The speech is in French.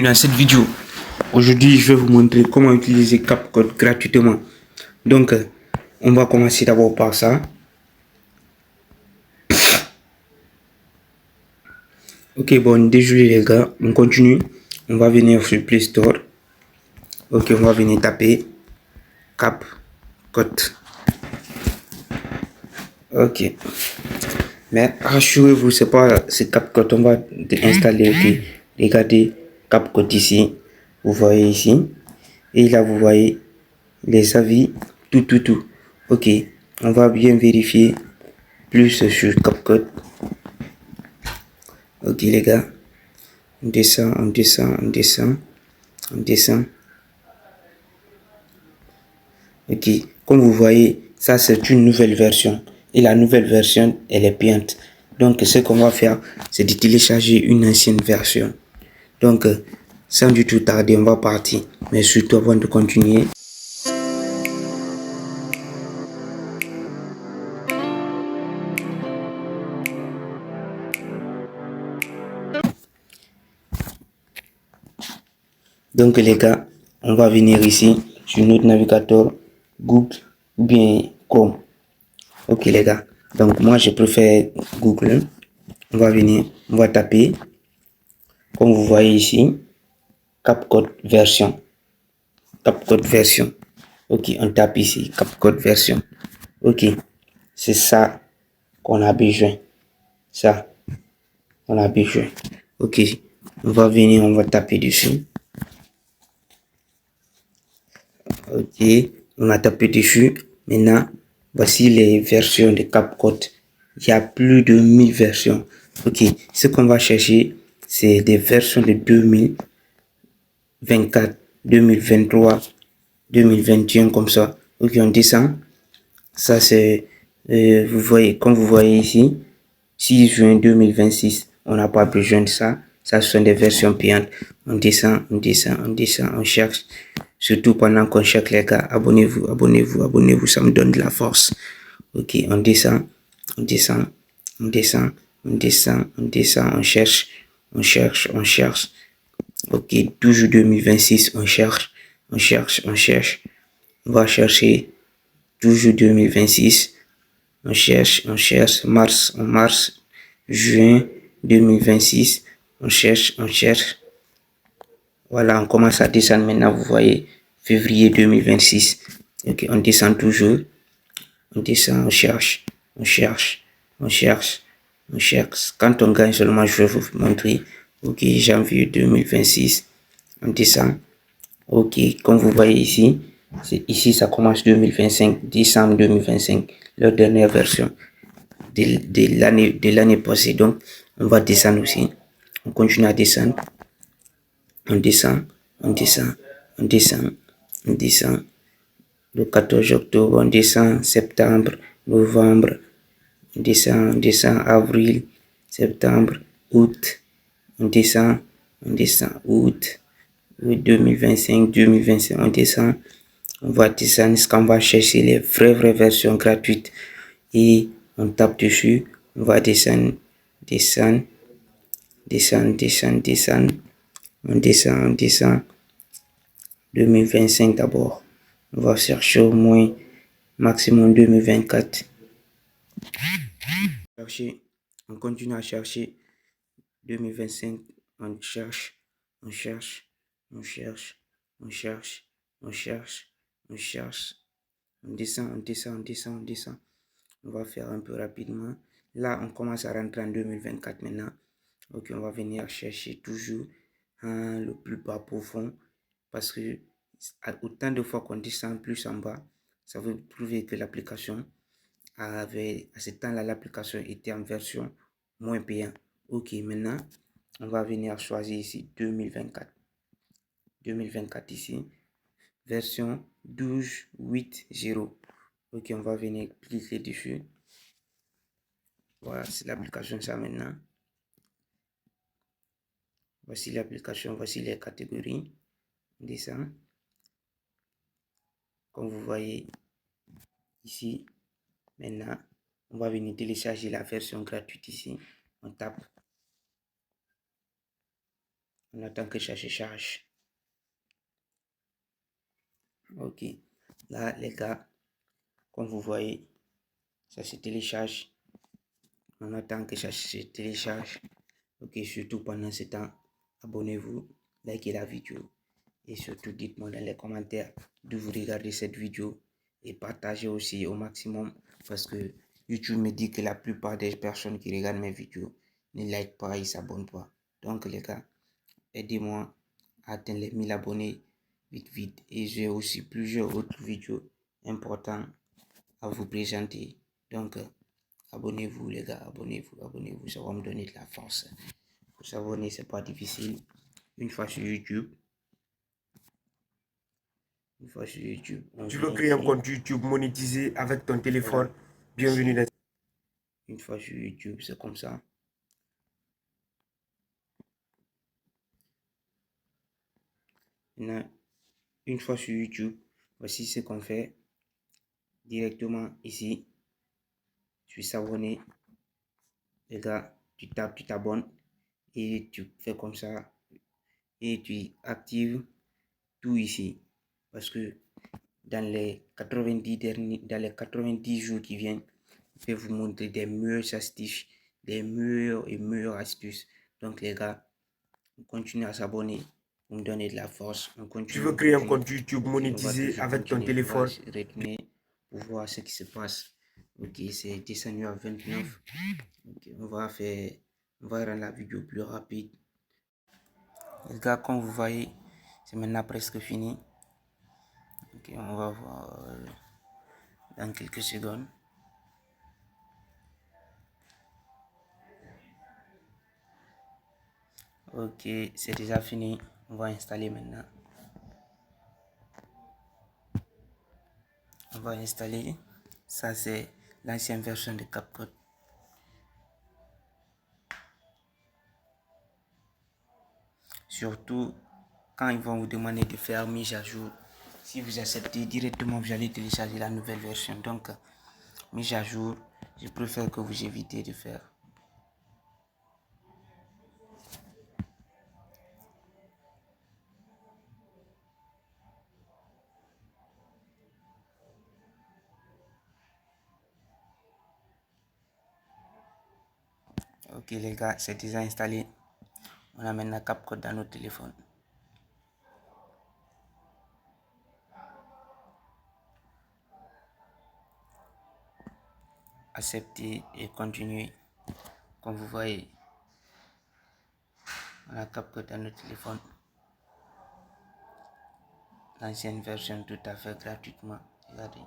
Dans cette vidéo, aujourd'hui je vais vous montrer comment utiliser CapCut gratuitement. Donc on va commencer d'abord par ça. Ok, bon, désolé les gars, on continue. On va venir sur Play Store. Ok, on va venir taper CapCut. Ok, mais rassurez-vous, c'est pas CapCut, on va installer. Ok, regardez CapCut ici, vous voyez ici, et là vous voyez les avis, tout. Ok, on va bien vérifier plus sur CapCut. Ok les gars, on descend. Ok, comme vous voyez, ça c'est une nouvelle version. Et la nouvelle version, elle est payante. Donc ce qu'on va faire, c'est de télécharger une ancienne version. Donc sans du tout tarder, on va partir. Mais surtout avant de continuer, donc les gars, on va venir ici sur notre navigateur Google ou bien Chrome. Ok les gars, donc moi je préfère Google. On va venir, on va taper, comme vous voyez ici, CapCut version. CapCut version. Ok, on tape ici, CapCut version. Ok, c'est ça qu'on a besoin. Ça, on a besoin. Ok, on va venir, on va taper dessus. Ok, on a tapé dessus. Maintenant, voici les versions de CapCut. Il y a plus de 1000 versions. Ok, ce qu'on va chercher, c'est des versions de 2024, 2023, 2021 comme ça. Ok, on descend. Ça c'est, vous voyez, comme vous voyez ici, 6 juin 2026. On n'a pas besoin de ça. Ça ce sont des versions payantes. On descend, on cherche. Surtout pendant qu'on cherche les gars, abonnez-vous, ça me donne de la force. Ok, on descend, on cherche. Ok, toujours 2026, on cherche. On va chercher toujours 2026. On cherche, mars, juin 2026. On cherche. Voilà, on commence à descendre maintenant, vous voyez, février 2026. Ok, on descend toujours. On descend, on cherche. Quand on gagne seulement, je vais vous montrer. Ok, janvier 2026. On descend. Ok, comme vous voyez ici, ça commence 2025, décembre 2025, la dernière version de l'année passée. Donc, on va descendre aussi. On continue à descendre. On descend. Le 14 octobre, on descend. Septembre, novembre, on descend, avril, septembre, août, on descend, août 2025, on descend. On va descendre jusqu'à on va chercher les vraies versions gratuites et on tape dessus. On va descendre. On descend. 2025 d'abord. On va chercher au moins maximum 2024. On continue à chercher 2025. On cherche. On descend. On va faire un peu rapidement. Là, on commence à rentrer en 2024 maintenant. Ok, on va venir chercher toujours le plus bas profond. Parce que autant de fois qu'on descend plus en bas, ça veut prouver que l'application avait, à ce temps-là, l'application était en version moins payante. Ok, maintenant, on va venir choisir ici 2024. 2024 ici, version 12.8.0. Ok, on va venir cliquer dessus. Voilà, c'est l'application ça maintenant. Voici l'application, voici les catégories. On descend. Comme vous voyez ici, maintenant, on va venir télécharger la version gratuite ici. On tape. On attend que ça se charge. Ok, là les gars, comme vous voyez, ça se télécharge. On attend que ça se télécharge. Ok, surtout pendant ce temps, abonnez-vous, likez la vidéo et surtout dites-moi dans les commentaires d'où vous regardez cette vidéo et partagez aussi au maximum parce que YouTube me dit que la plupart des personnes qui regardent mes vidéos ne like pas, ils s'abonnent pas. Donc les gars, aidez-moi à atteindre les 1000 abonnés vite et j'ai aussi plusieurs autres vidéos importantes à vous présenter. Donc abonnez-vous les gars, abonnez-vous, ça va me donner de la force. Pour s'abonner, c'est pas difficile. Une fois sur YouTube, Tu veux créer un compte YouTube monétisé avec ton téléphone. Voilà. Bienvenue dans... Une fois sur YouTube, c'est comme ça. Maintenant, une fois sur YouTube, voici ce qu'on fait directement ici. Tu s'abonner. Les gars, tu tapes, tu t'abonnes et tu fais comme ça et tu actives tout ici parce que dans les 90 jours qui viennent, je vais vous montrer des meilleures astuces, des meilleures astuces. Donc les gars, on continue à s'abonner pour me donner de la force. Tu veux créer un compte YouTube monétisé avec ton téléphone. On va retourner pour voir ce qui se passe. Ok, c'est descendu à 29. Ok, on va rendre la vidéo plus rapide. Les gars, comme vous voyez, c'est maintenant presque fini. Ok, on va voir dans quelques secondes. Ok, c'est déjà fini. On va installer maintenant. On va installer. Ça, c'est l'ancienne version de CapCut. Surtout quand ils vont vous demander de faire mise à jour. Si vous acceptez directement, vous allez télécharger la nouvelle version. Donc, mise à jour, je préfère que vous évitez de faire. Ok les gars, c'est déjà installé. On a maintenant CapCut dans notre téléphone. Accepter et continuer. Comme vous voyez, on a CapCut dans notre téléphone. L'ancienne version tout à fait gratuitement. Regardez.